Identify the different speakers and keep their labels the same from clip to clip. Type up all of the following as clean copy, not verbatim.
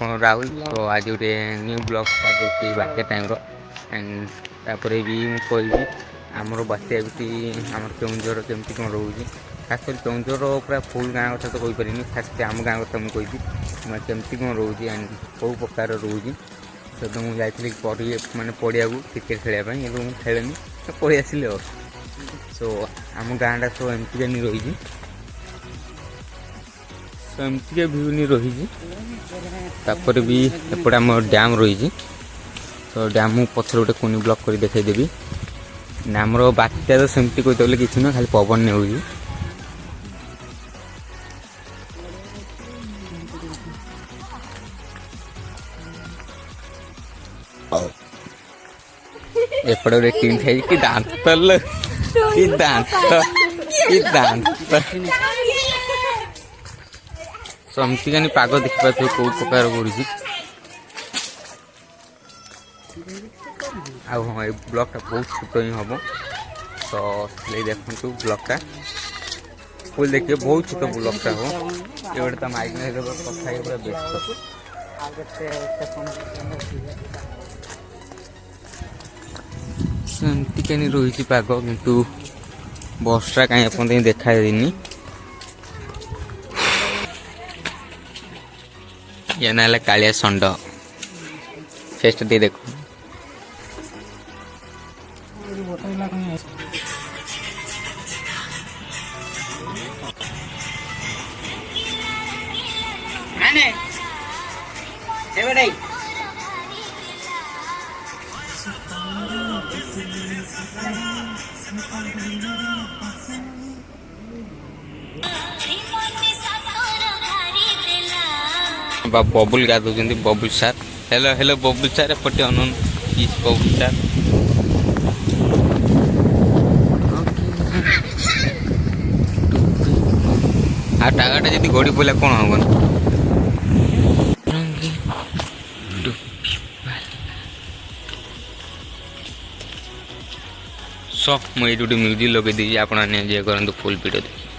Speaker 1: आपण राहुल। तो आज गोटे न्यू ब्लॉग बात्या टाइम एंड तापर भी मुझे आमर बात्या आम केउंझर केमती कौन रोचे खास कर केउंझर पूरा फुल गाँव कथा तो कहीपरि खास कर आम गाँव कथा मुझे केमती कौन रोचे एंड कौ प्रकार रोचे तो मुझे जाइए मानने पड़िया को क्रिकेट खेलने खेलेनी पलि आसिले सो आम गाँटा सब एमती नहीं रही सो एमती भ्यू नहीं रही तापर भी एपटे आम डैम रही तो डैम पथर गोटे कुनी ब्लॉक कर देखदेवी आमर बात्या तो सेमती कहते बोले किसी ना खाली पवन नहीं हो एपटे गोटे टीम खाई कि दांत कि दांत कि दांत समती का पाग देखा कौ प्रकार कर हाँ ये ब्लॉकटा बहुत छोट ही हम तो देखु ब्लॉकटा फुल देखिए बहुत छोट ब्लॉकटा हो ये गोटे माइक कथा पूरा व्यस्त सेमती कहीं रही पाग किंतु बसटा कहीं आप देखा देनी ये ना कालिया षंड फेस्ट दे देखो बबुल गाधु बबुल सार हेलो हेलो बबुल सार एपटे अन बबुल सार टागाटा जब गड़ी पड़ा कौन हम सब मुझे गोटे म्यूजिक लगे दीजिए आप एंजॉय करूँ फुल वीडियो देखिए।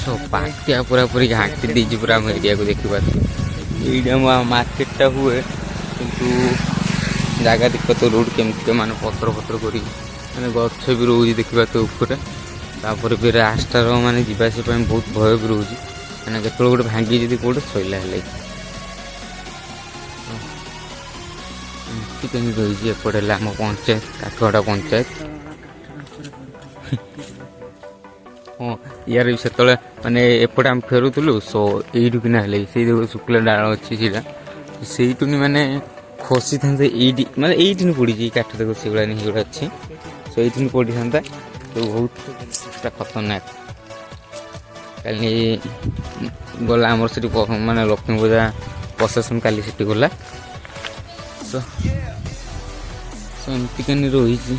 Speaker 1: सो बात्या पूरा पूरी घाटी दीजिए पूरा आम एरिया को देखा ये मार्केटा हुए किंतु जगह देखा तो रोड केमती मान पथर पथर कर गच भी रोज देखा तो ऊपर भी रास्तार मानने जावास बहुत भय भी रोज मैंने केत गोटे भांगी जी कौटे सैला कहीं रही एपटे आम पंचायत काठगड़ा पंचायत हाँ यार भी से माने एपटे आम फेरुलु सो यू कि ना से शुक्ला डाल अच्छी से माने खसी था माने ये पड़ी काठ देखो से गुड़ा अच्छी सो ये पड़ी था तो बहुत खतरनाक कल गला आमर से माने लक्ष्मी पूजा प्रशासन काली से गला सो एमती कहीं रही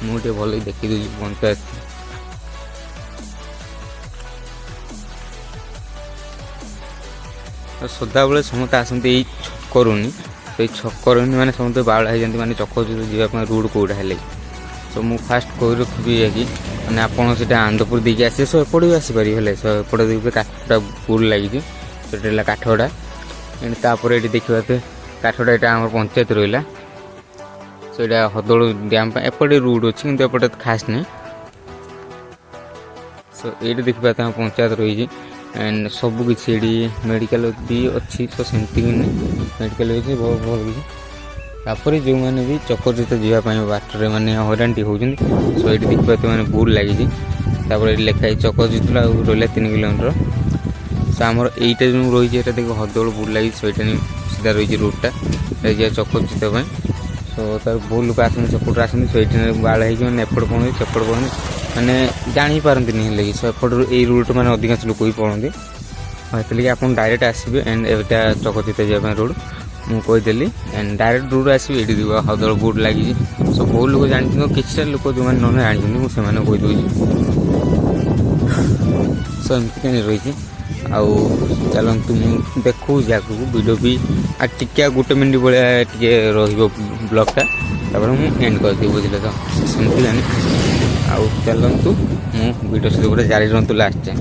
Speaker 1: मुझे भल देखी दूसरी पंचायत सदा बेले समस्त आसते यही छकरुनी तो ये छकरुनी मैंने समस्त बाड़ा हो जाती मैंने चक जावाई रोड कौटा है सो मुझे फास्ट कही रखी कि मैंने आपड़ से आनंदपुर देखिए आसे सो एपटे भी आसपारे हेल्ले सो एपटे देखिए काठटा बुल लगी से काठगड़ा तापर ये देखा तो काठगड़ा यहाँ आम पंचायत रहा सो ये हदड़ डैम एपटे रोड अच्छी कि एपटे खास नहीं सो ये देखा पंचायत रही एंड सब किसी मेडिकल भी अच्छी तो सेमती मेडिकल अच्छी बहुत भल किसी जो मैंने भी चकरचित जावाई बाटर मैंने हईराणी होती सो ये देखा तो मैंने बुल लगी लिखाई चकरचित रहा 3 किलोमीटर सो आमर यहीटा जो रही है देख हदड़ बुल लगी सो ये सीधा रही रोडटा चकरचित सो तार बहुत लोक आसते सेपट आसते सो ये बाड़ होने एपट पड़े सेपट पड़े मैंने जापारती हेल्ले कि सो एपट यही रूट मैंने अधिकांश लोक भी पड़ती इसलिए आप डायरेक्ट आसवे एंड एटा चकतीर्थ जावाई रोड मुझेदेली एंड डायरेक्ट रोड आसवे ये हदल बोर्ड लगी सो बहुत लोग जानते किसी लोक जो मैंने न जानते मुझे कहीदे सो एमती कहीं रही आउ चलतु मुझे देखू जगह वीडियो भी टिके गोटे मिनिट भाया ब्लॉगटा मुझे एंड करदेवी बुझे तो सेमती जानी आउ चलतु मु वीडियो सहित गोटे जारी रुहतु लास्ट टाइम।